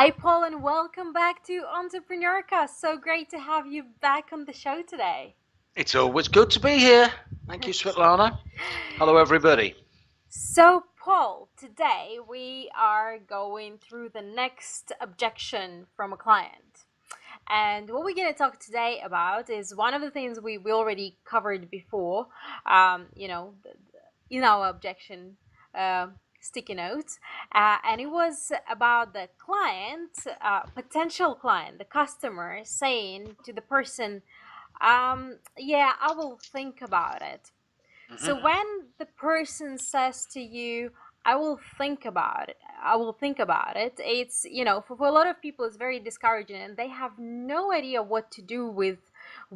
Hi, Paul, and welcome back to Entrepreneurcast. So great to have you back on the show today. It's always good to be here. Thank you, Svetlana. Hello, everybody. So, Paul, today we are going through the next objection from a client. And what we're going to talk today about is one of the things we already covered before, in our objection sticky notes, and it was about the client, potential client, the customer saying to the person, yeah, I will think about it. So when the person says to you, I will think about it, it's, for a lot of people, it's very discouraging and they have no idea what to do with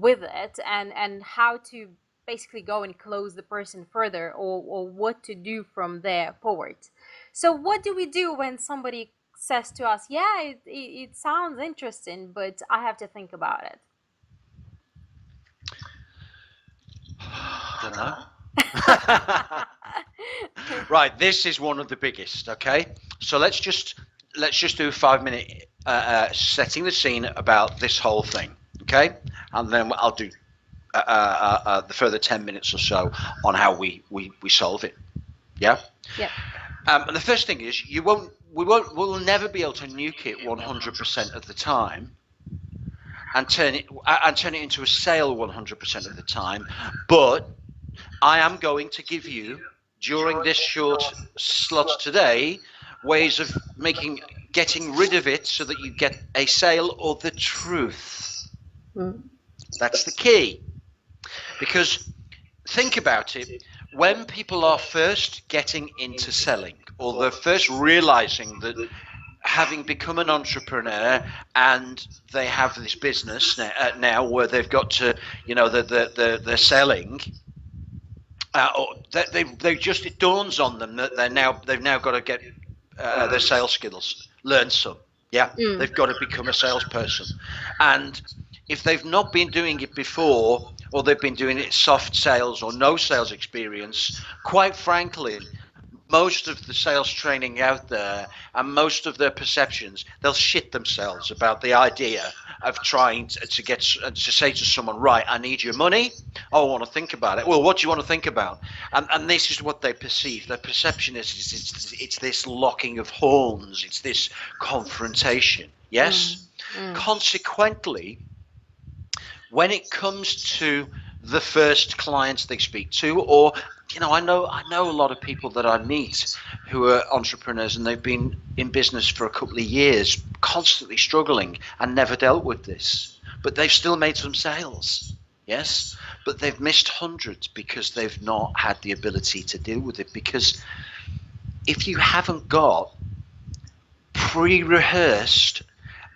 it and how to basically go and close the person further or what to do from there forward. So what do we do when somebody says to us, yeah, it sounds interesting, but I have to think about it? I don't know. Right, this is one of the biggest. Okay, so let's just do a 5-minute setting the scene about this whole thing. Okay, and then I'll do the further 10 minutes or so on how we solve it. Yeah. Yeah. And the first thing is we'll never be able to nuke it 100% of the time and turn it into a sale 100% of the time, but I am going to give you, during this short slot today, ways of getting rid of it so that you get a sale or the truth. That's the key. Because think about it, when people are first getting into selling, or they're first realizing that having become an entrepreneur and they have this business now where they've got to, they're selling, it dawns on them that they've now got to get their sales skills, learn some. Yeah, they've got to become a salesperson. And if they've not been doing it before, or they've been doing it soft sales or no sales experience, quite frankly, most of the sales training out there and most of their perceptions, they'll shit themselves about the idea of trying to say to someone, right, I need your money. Oh, I want to think about it. Well, what do you want to think about? And this is what they perceive. Their perception is it's this locking of horns. It's this confrontation. Yes? Consequently, when it comes to the first clients they speak to, or I know a lot of people that I meet who are entrepreneurs and they've been in business for a couple of years, constantly struggling and never dealt with this, but they've still made some sales. Yes, but they've missed hundreds because they've not had the ability to deal with it. Because if you haven't got pre-rehearsed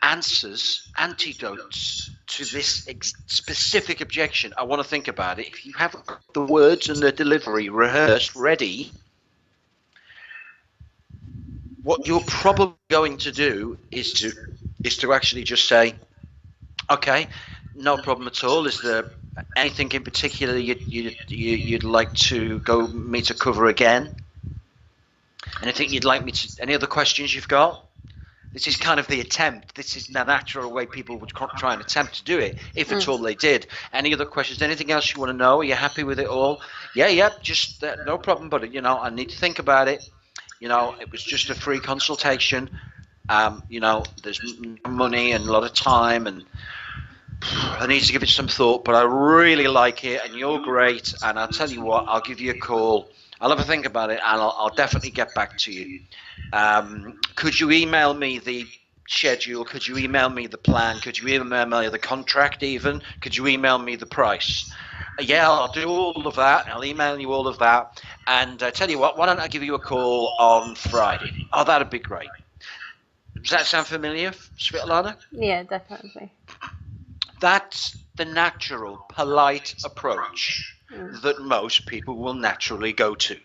answers, antidotes to this specific objection, I want to think about it. If you haven't got the words and the delivery rehearsed, ready, what you're probably going to do is to actually just say, okay, no problem at all. Is there anything in particular you'd like to me to cover again? Anything you'd like me to? Any other questions you've got? This is kind of the attempt. This is the natural way people would try and attempt to do it, if at all they did. Any other questions? Anything else you want to know? Are you happy with it all? Yeah, just no problem, but I need to think about it. It was just a free consultation. There's money and a lot of time, and I need to give it some thought, but I really like it, and you're great, and I'll tell you what, I'll give you a call. I'll have a think about it, and I'll definitely get back to you. Could you email me the schedule? Could you email me the plan? Could you email me the contract even? Could you email me the price? Yeah, I'll do all of that. I'll email you all of that. And tell you what, why don't I give you a call on Friday? Oh, that'd be great. Does that sound familiar, Svetlana? Yeah, definitely. That's the natural, polite approach that most people will naturally go to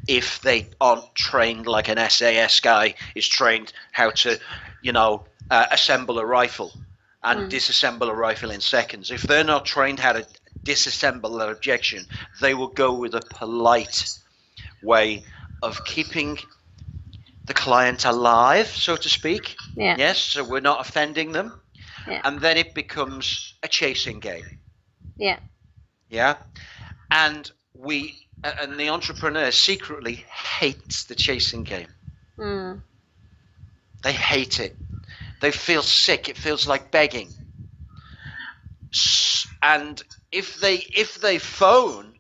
if they aren't trained like an SAS guy is trained how to, assemble a rifle and disassemble a rifle in seconds. If they're not trained how to disassemble that objection, they will go with a polite way of keeping the client alive, so to speak. Yeah. Yes, so we're not offending them. Yeah. And then it becomes a chasing game. Yeah. Yeah. And the entrepreneur secretly hates the chasing game. Mm. They hate it. They feel sick. It feels like begging. And if they phone,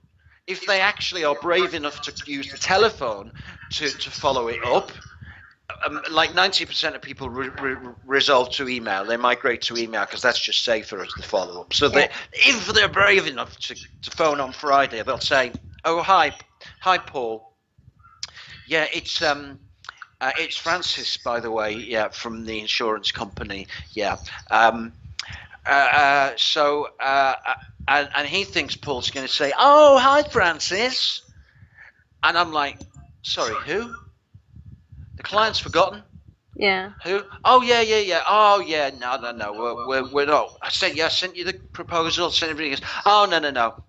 if they actually are brave enough to use the telephone to follow it up, like 90% of people resolve to email. They migrate to email because that's just safer as the follow-up. So if they're brave enough to phone on Friday, they'll say, "Oh, hi Paul. Yeah, it's Francis, by the way. Yeah, from the insurance company. Yeah. And he thinks Paul's going to say, "Oh, hi Francis," and I'm like, "Sorry, who? The client's forgotten." Yeah. Who? Oh yeah. Oh yeah. No. We're not. I sent you the proposal. Sent everything else. Oh no.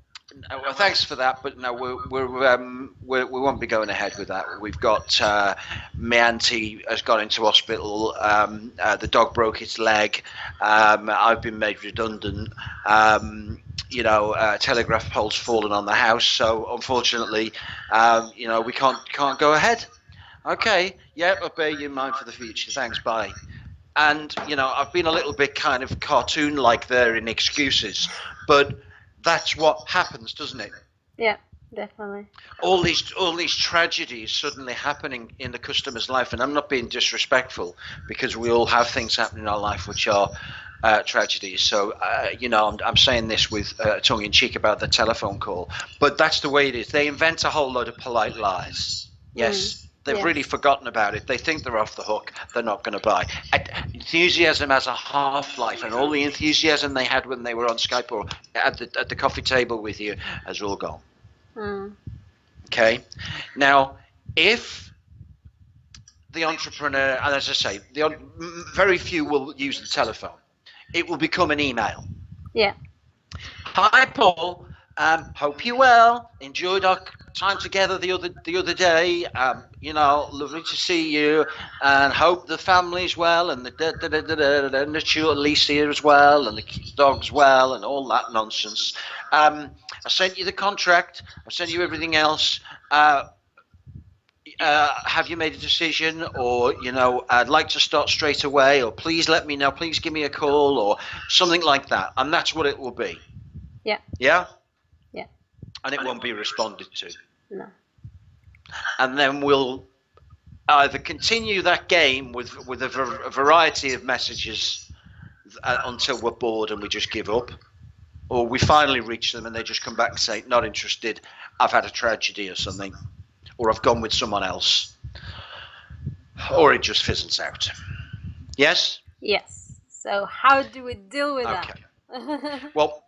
Well, thanks for that, but no, we won't be going ahead with that. We've got my auntie has gone into hospital. The dog broke its leg. I've been made redundant. Telegraph pole's fallen on the house, so unfortunately, we can't go ahead. Okay, yeah, I'll bear you in mind for the future. Thanks, bye. And I've been a little bit kind of cartoon-like there in excuses, but that's what happens, doesn't it? Yeah, definitely. All these tragedies suddenly happening in the customer's life, and I'm not being disrespectful because we all have things happening in our life which are tragedies. So I'm saying this with tongue in cheek about the telephone call, but that's the way it is. They invent a whole load of polite lies. Yes. They've really forgotten about it. They think they're off the hook. They're not going to buy. Enthusiasm has a half-life, and all the enthusiasm they had when they were on Skype or at the coffee table with you has all gone. Mm. Okay? Now, if the entrepreneur, and as I say, very few will use the telephone. It will become an email. Yeah. Hi, Paul. Hope you're well. Enjoyed our time together the other day. Lovely to see you, and hope the family's well, and and the children, Lisa as well, and the dog's well, and all that nonsense. I sent you the contract. I sent you everything else. Have you made a decision, or I'd like to start straight away, or please let me know. Please give me a call, or something like that, and that's what it will be. Yeah. Yeah. Yeah. And it won't be responded to. No. And then we'll either continue that game with a variety of messages until we're bored and we just give up, or we finally reach them and they just come back and say, "Not interested, I've had a tragedy," or something, or "I've gone with someone else," or it just fizzles out. Yes? Yes. So how do we deal with that? Well,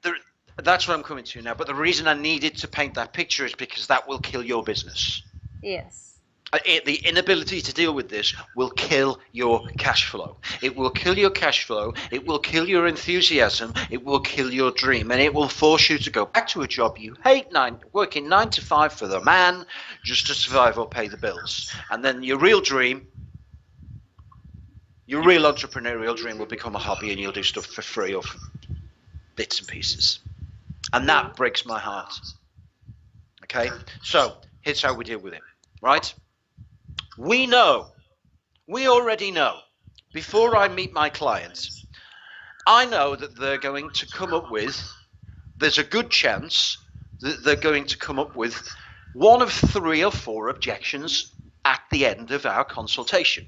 that's what I'm coming to now. But the reason I needed to paint that picture is because that will kill your business. Yes. The inability to deal with this will kill your cash flow. It will kill your cash flow. It will kill your enthusiasm. It will kill your dream. And it will force you to go back to a job you hate, working 9 to 5 for the man just to survive or pay the bills. And then your real dream, your real entrepreneurial dream will become a hobby, and you'll do stuff for free or for bits and pieces. And that breaks my heart. Okay? So here's how we deal with it, right? We already know, before I meet my clients, I know that they're going to come up with, there's a good chance that they're going to come up with one of 3 or 4 objections at the end of our consultation.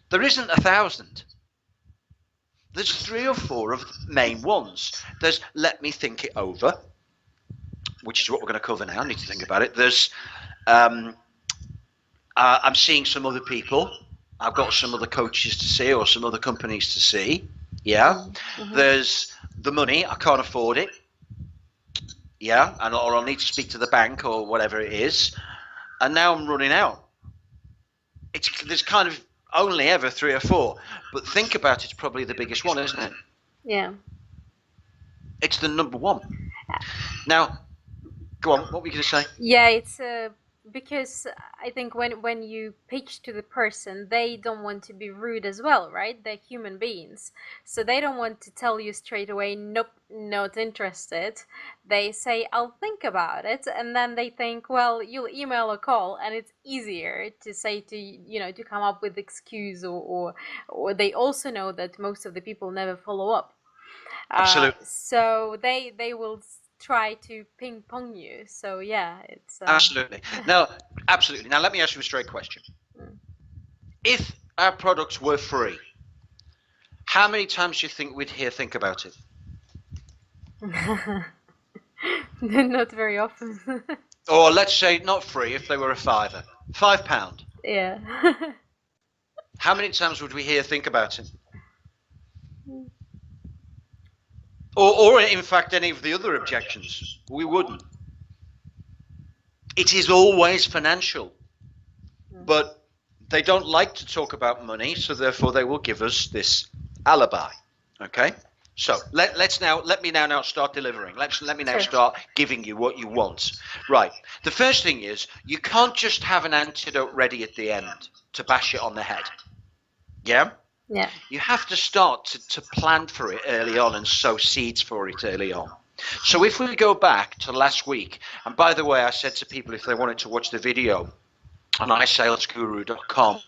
There isn't 1,000. There's 3 or 4 of the main ones. There's let me think it over, which is what we're going to cover now. I need to think about it. There's I'm seeing some other people. I've got some other coaches to see or some other companies to see. Yeah. Mm-hmm. There's the money. I can't afford it. Yeah. Or I'll need to speak to the bank or whatever it is. And now I'm running out. There's kind of only ever 3 or 4. But think about it, it's probably the biggest one, isn't it? Yeah. It's the number one. Now, go on. What were you going to say? Yeah, it's because I think when you pitch to the person, they don't want to be rude as well, right? They're human beings, so they don't want to tell you straight away, nope, not interested. They say, I'll think about it, and then they think, well, you'll email or call, and it's easier to say to come up with excuse, or they also know that most of the people never follow up. Absolutely. So they will try to ping pong you. So yeah, it's Absolutely. Now, absolutely. Now, let me ask you a straight question. If our products were free, how many times do you think we'd hear think about it? not very often. Or let's say not free, if they were a fiver, £5. Yeah. How many times would we hear think about it? Or in fact, any of the other objections? We wouldn't. It is always financial, but they don't like to talk about money, so therefore they will give us this alibi. Okay, so let me now start delivering. Let me now start giving you what you want. Right. The first thing is, you can't just have an antidote ready at the end to bash it on the head. Yeah. Yeah. You have to start to plan for it early on and sow seeds for it early on. So if we go back to last week, and by the way, I said to people if they wanted to watch the video on iSalesGuru.com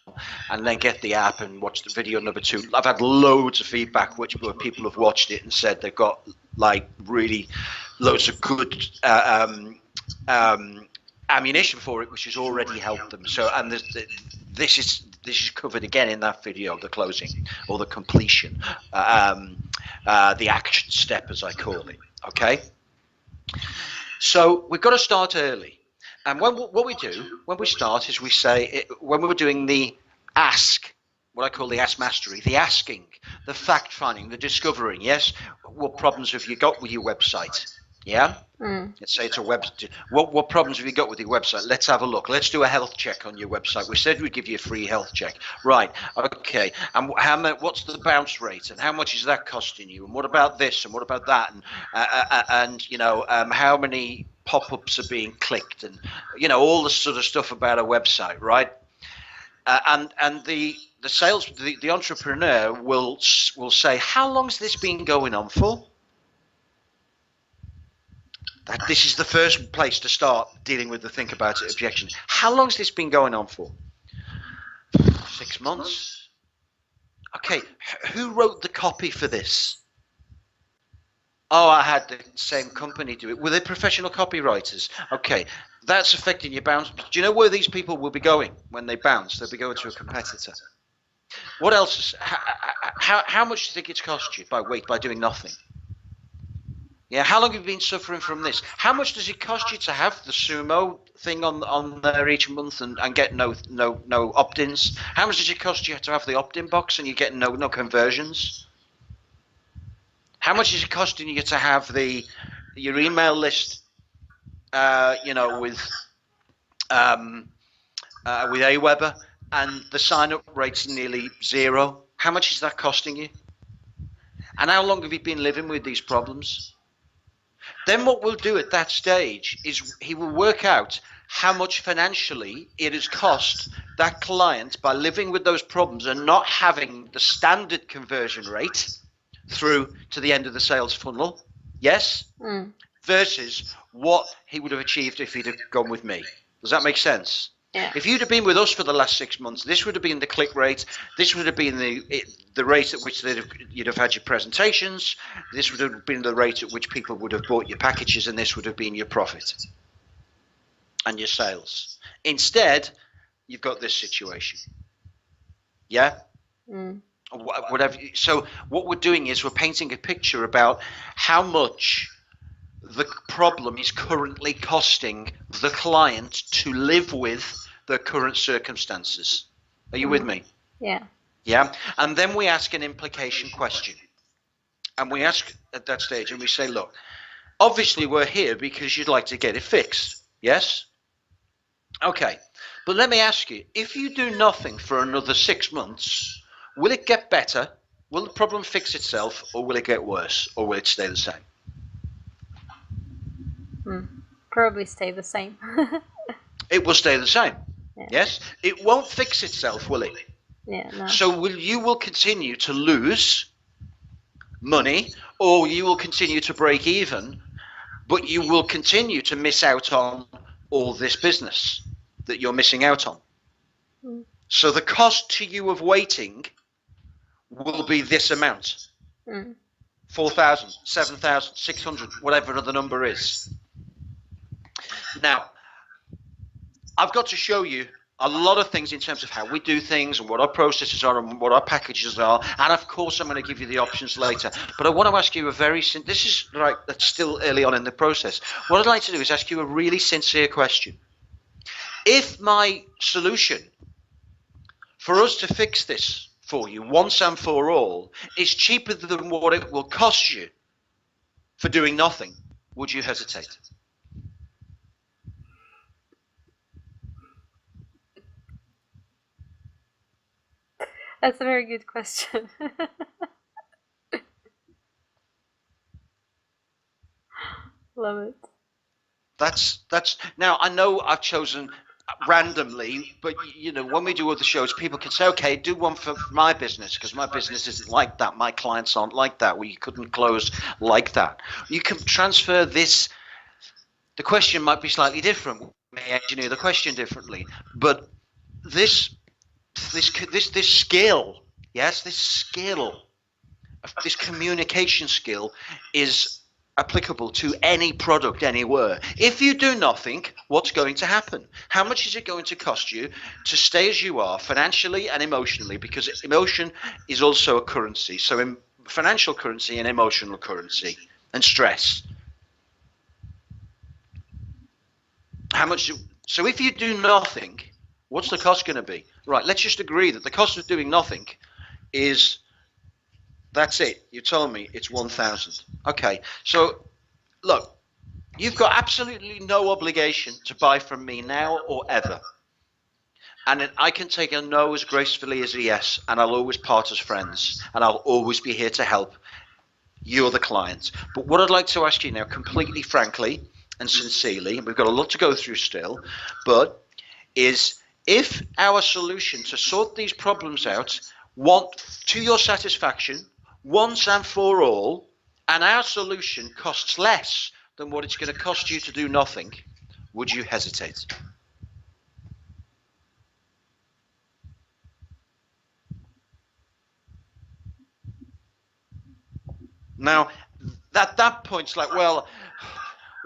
and then get the app and watch the video number 2. I've had loads of feedback where people have watched it and said they've got like really loads of good ammunition for it, which has already helped them. So, and this is covered again in that video, the closing or the completion, the action step, as I call it. Okay. So we've got to start early. And what we do when we start is we say, when we're doing the ask, what I call the ask mastery, the asking, the fact finding, the discovering, yes, what problems have you got with your website? Yeah? Let's say it's a web. What problems have you got with your website? Let's have a look. Let's do a health check on your website. We said we'd give you a free health check. Right. Okay. And what's the bounce rate? And how much is that costing you? And what about this? And what about that? And how many pop-ups are being clicked? And, all the sort of stuff about a website, right? And the entrepreneur will say, how long's this been going on for? This is the first place to start dealing with the think about it objection. How long has this been going on for? 6 months. Okay, who wrote the copy for this? Oh, I had the same company do it. Were they professional copywriters? Okay, that's affecting your bounce. Do you know where these people will be going when they bounce? They'll be going to a competitor. What else? How much do you think it's cost you by doing nothing? Yeah, how long have you been suffering from this? How much does it cost you to have the sumo thing on there each month and get no opt-ins? How much does it cost you to have the opt-in box and you get no conversions? How much is it costing you to have your email list, with Aweber, and the sign-up rate's nearly 0? How much is that costing you? And how long have you been living with these problems? Then what we'll do at that stage is he will work out how much financially it has cost that client by living with those problems and not having the standard conversion rate through to the end of the sales funnel, yes, versus what he would have achieved if he'd have gone with me. Does that make sense? Yeah. If you'd have been with us for the last 6 months, this would have been the click rate. This would have been the rate at which you'd have had your presentations. This would have been the rate at which people would have bought your packages, and this would have been your profit and your sales. Instead, you've got this situation. Yeah? Whatever. So what we're doing is we're painting a picture about how much the problem is currently costing the client to live with the current circumstances. Are you with me? Yeah. Yeah. And then we ask an implication question. And we ask at that stage, and we say, look, obviously we're here because you'd like to get it fixed. Yes? Okay. But let me ask you, if you do nothing for another 6 months, will it get better? Will the problem fix itself, or will it get worse, or will it stay the same? Probably stay the same. It will stay the same. Yeah. Yes, it won't fix itself, will it? Yeah, no. So you will continue to lose money, or you will continue to break even, but you will continue to miss out on all this business that you're missing out on. So the cost to you of waiting will be this amount. 4,000, 7,000, 600, whatever the number is. Now, I've got to show you a lot of things in terms of how we do things and what our processes are and what our packages are. And of course, I'm going to give you the options later. But I want to ask you a very simple, this is right, that's still early on in the process. What I'd like to do is ask you a really sincere question. If my solution for us to fix this for you once and for all is cheaper than what it will cost you for doing nothing, would you hesitate? That's a very good question. Love it. That's now, I know I've chosen randomly, but you know, when we do other shows, people can say, okay, do one for my business, because my business isn't like that, my clients aren't like that, we couldn't close like that. You can transfer this. The question might be slightly different, we may engineer the question differently, but this skill, yes, this communication skill is applicable to any product anywhere. If you do nothing, what's going to happen? How much is it going to cost you to stay as you are financially and emotionally? Because emotion is also a currency. So in financial currency and emotional currency and stress. How much? So if you do nothing, what's the cost going to be? Right, let's just agree that the cost of doing nothing is, that's it. You told me it's 1,000. Okay, so look, you've got absolutely no obligation to buy from me now or ever. And I can take a no as gracefully as a yes, and I'll always part as friends, and I'll always be here to help. You're the client. But what I'd like to ask you now, completely frankly and sincerely, we've got a lot to go through still, but is if our solution to sort these problems out, want to your satisfaction, once and for all, and our solution costs less than what it's going to cost you to do nothing, would you hesitate? Now, at that point, it's like, well,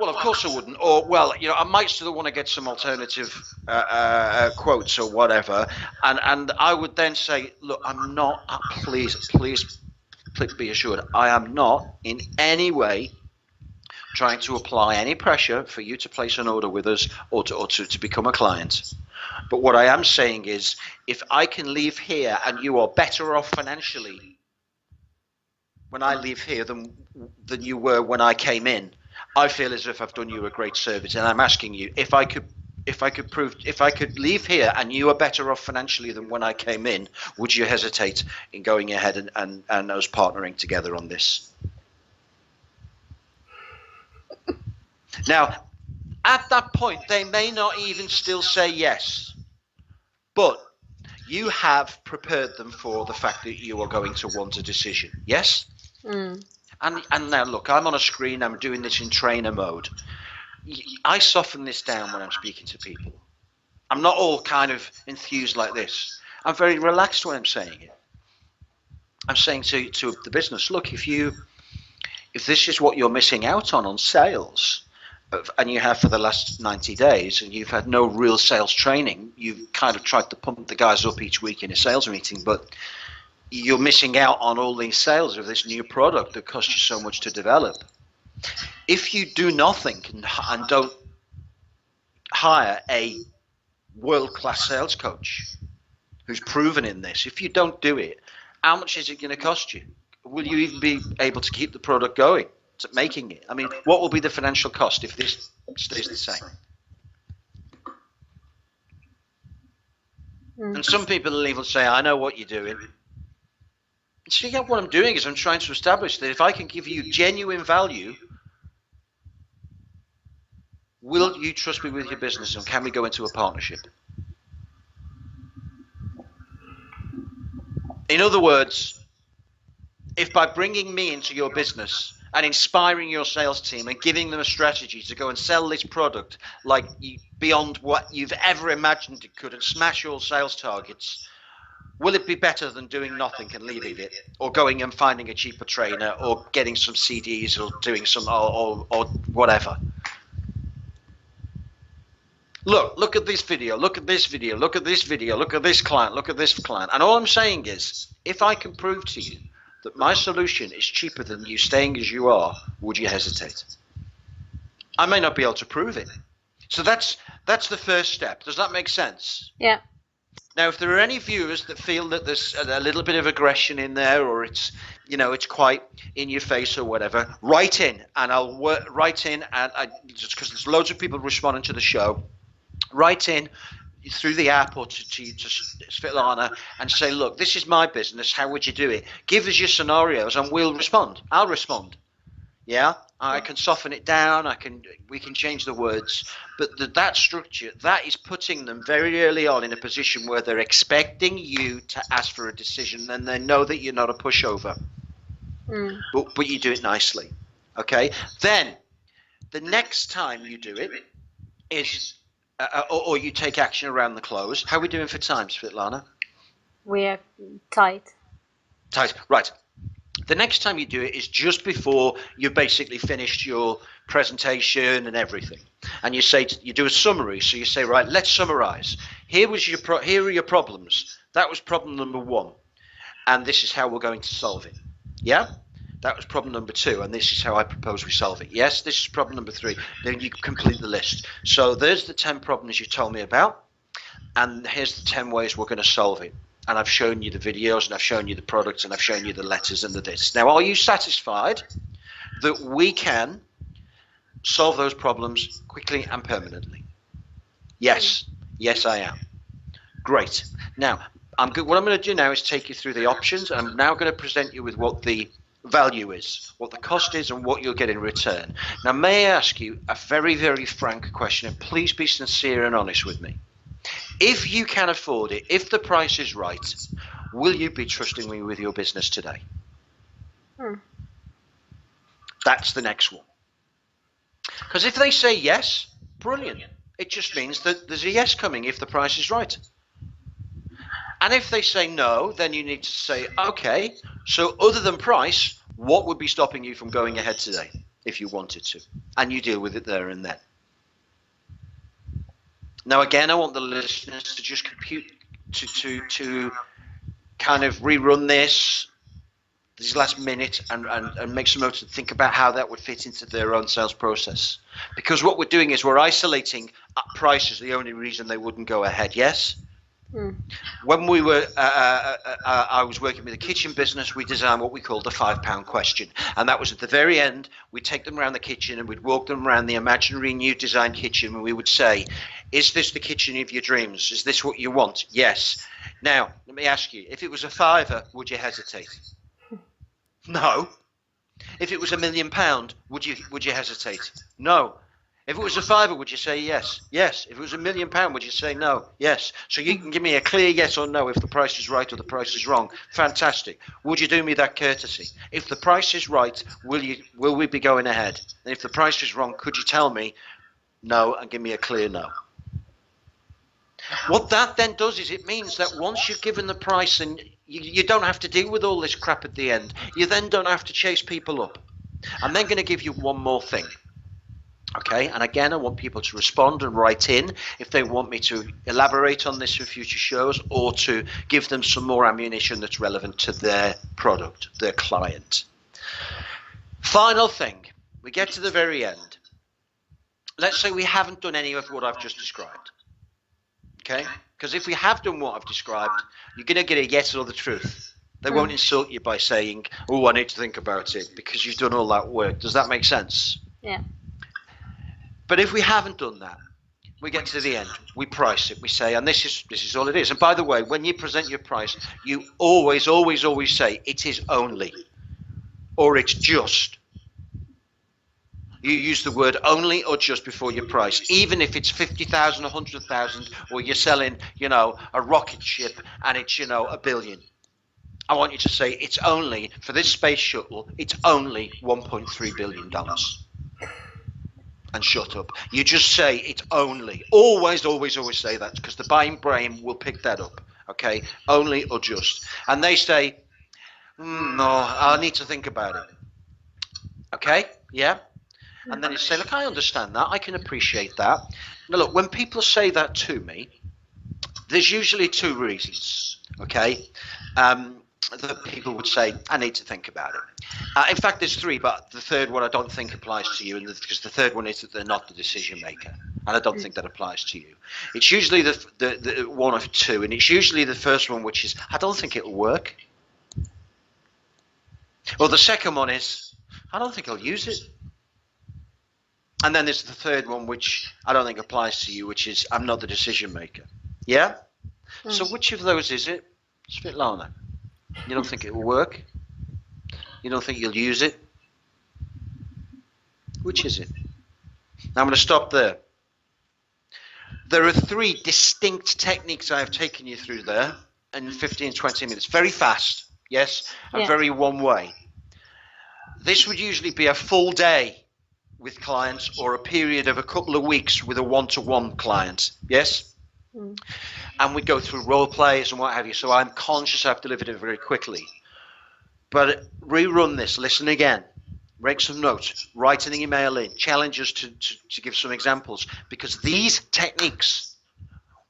of course I wouldn't, or well, you know, I might still want to get some alternative quotes or whatever, and I would then say, look, I'm not. Please be assured, I am not in any way trying to apply any pressure for you to place an order with us or to become a client. But what I am saying is, if I can leave here and you are better off financially when I leave here than you were when I came in, I feel as if I've done you a great service. And I'm asking you, if I could leave here and you are better off financially than when I came in, would you hesitate in going ahead and us partnering together on this? Now, at that point, they may not even still say yes, but you have prepared them for the fact that you are going to want a decision. Yes? And now look, I'm on a screen, I'm doing this in trainer mode. I soften this down when I'm speaking to people. I'm not all kind of enthused like this. I'm very relaxed when I'm saying it. I'm saying to the business, look, if this is what you're missing out on sales, and you have for the last 90 days, and you've had no real sales training, you've kind of tried to pump the guys up each week in a sales meeting, but you're missing out on all these sales of this new product that cost you so much to develop. If you do nothing and don't hire a world-class sales coach who's proven in this, if you don't do it, how much is it going to cost you? Will you even be able to keep the product going, making it? I mean, what will be the financial cost if this stays the same? And some people will even say, I know what you're doing. So what I'm doing is I'm trying to establish that if I can give you genuine value, will you trust me with your business, and can we go into a partnership? In other words, if by bringing me into your business and inspiring your sales team and giving them a strategy to go and sell this product like beyond what you've ever imagined it could and smash your sales targets, will it be better than doing nothing and leaving it, or going and finding a cheaper trainer, or getting some CDs, or doing some or whatever? Look at this video, look at this video, look at this video, look at this client, look at this client. And all I'm saying is, if I can prove to you that my solution is cheaper than you staying as you are, would you hesitate? I may not be able to prove it. So that's the first step. Does that make sense? Yeah. Now, if there are any viewers that feel that there's a little bit of aggression in there, or it's, it's quite in your face or whatever, write in, and I'll write in, and just because there's loads of people responding to the show, write in through the app or to Svetlana and say, look, this is my business. How would you do it? Give us your scenarios and we'll respond. I'll respond. Yeah, I can soften it down. We can change the words, but that structure, that is putting them very early on in a position where they're expecting you to ask for a decision, and they know that you're not a pushover. But you do it nicely. Okay. Then the next time you do it is. Or you take action around the close. How are we doing for time, Svetlana? We're tight. Tight, right. The next time you do it is just before you've basically finished your presentation and everything. And you do a summary. So you say, right, let's summarize. Here are your problems. That was problem number 1. And this is how we're going to solve it. Yeah? That was problem number 2, and this is how I propose we solve it. Yes, this is problem number 3. Then you complete the list. So there's the 10 problems you told me about, and here's the 10 ways we're going to solve it. And I've shown you the videos, and I've shown you the products, and I've shown you the letters and the this. Now, are you satisfied that we can solve those problems quickly and permanently? Yes. Yes, I am. Great. Now, what I'm going to do now is take you through the options, and I'm now going to present you with what the value is, what the cost is, and what you'll get in return. Now, may I ask you a very, very frank question, and please be sincere and honest with me. If you can afford it, if the price is right, will you be trusting me with your business today? That's the next one. Because if they say yes, brilliant. It just means that there's a yes coming if the price is right. And if they say no, then you need to say, okay, so other than price, what would be stopping you from going ahead today if you wanted to? And you deal with it there and then. Now, again, I want the listeners to just compute, to kind of rerun this last minute and make some notes and think about how that would fit into their own sales process. Because what we're doing is we're isolating price as the only reason they wouldn't go ahead, yes? When we were, I was working with a kitchen business, we designed what we called the £5 question. And that was at the very end, we'd take them around the kitchen and we'd walk them around the imaginary new design kitchen, and we would say, is this the kitchen of your dreams? Is this what you want? Yes. Now, let me ask you, if it was a £5, would you hesitate? No. If it was £1 million, would you hesitate? No. If it was a £5, would you say yes? Yes. If it was £1 million, would you say no? Yes. So you can give me a clear yes or no if the price is right or the price is wrong. Fantastic. Would you do me that courtesy? If the price is right, will we be going ahead? And if the price is wrong, could you tell me no and give me a clear no? What that then does is it means that once you've given the price and you don't have to deal with all this crap at the end, you then don't have to chase people up. I'm then going to give you one more thing. Okay, and again, I want people to respond and write in if they want me to elaborate on this for future shows, or to give them some more ammunition that's relevant to their product, their client. Final thing, we get to the very end. Let's say we haven't done any of what I've just described. Okay, because if we have done what I've described, you're going to get a yes or the truth. They won't insult you by saying, oh, I need to think about it, because you've done all that work. Does that make sense? Yeah. But if we haven't done that, we get to the end, we price it, we say, and this is all it is. And by the way, when you present your price, you always say it is only, or it's just. You use the word only or just before your price, even if it's 50,000, 100,000, or you're selling, a rocket ship and it's, $1 billion. I want you to say it's only, for this space shuttle, it's only $1.3 billion. And shut up. You just say it's only. Always, always, always say that, because the buying brain will pick that up. Okay? Only or just. And they say, no, I need to think about it. Okay? Yeah? And then you say, look, I understand that. I can appreciate that. Now, look, when people say that to me, there's usually two reasons. Okay? That people would say, I need to think about it. In fact, there's three, but the third one I don't think applies to you, because the third one is that they're not the decision maker, and I don't think that applies to you. It's usually the one of two, and it's usually the first one, which is, I don't think it'll work. Well, the second one is, I don't think I'll use it. And then there's the third one, which I don't think applies to you, which is, I'm not the decision maker. Yeah? So which of those is it, Svetlana? You don't think it will work? You don't think you'll use it? Which is it? Now I'm going to stop there. There are three distinct techniques I have taken you through there in 15, 20 minutes. Very fast, yes, and very one way. This would usually be a full day with clients, or a period of a couple of weeks with a one-to-one client, yes? And we go through role plays and what have you, so I'm conscious I've delivered it very quickly. But rerun this, listen again, make some notes, write an email in, challenge us to give some examples, because these techniques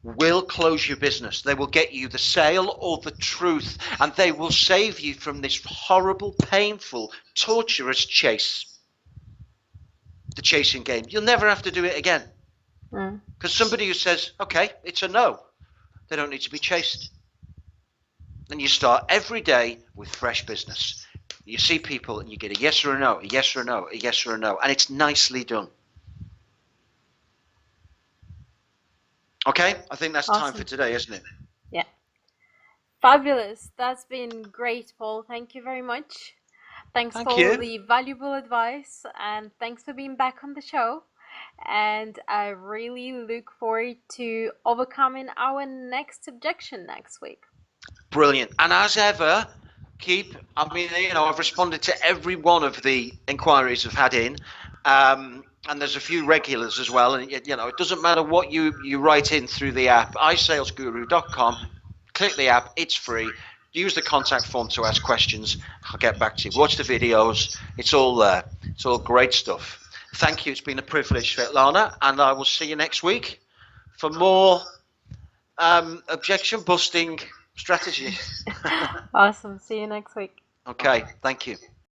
will close your business. They will get you the sale or the truth, and they will save you from this horrible, painful, torturous chase. The chasing game. You'll never have to do it again. Because somebody who says, okay, it's a no, they don't need to be chased. And you start every day with fresh business. You see people and you get a yes or a no, a yes or a no, a yes or a no, and it's nicely done. Okay, I think that's time for today, isn't it? Yeah. Fabulous. That's been great, Paul. Thank you very much. Thanks for all the valuable advice, and thanks for being back on the show. And I really look forward to overcoming our next objection next week. Brilliant. And as ever, I've responded to every one of the inquiries I've had in. And there's a few regulars as well. And, it doesn't matter what you write in through the app, iSalesGuru.com. Click the app. It's free. Use the contact form to ask questions. I'll get back to you. Watch the videos. It's all there. It's all great stuff. Thank you. It's been a privilege, Svetlana. And I will see you next week for more objection-busting strategy. Awesome. See you next week. Okay. Thank you.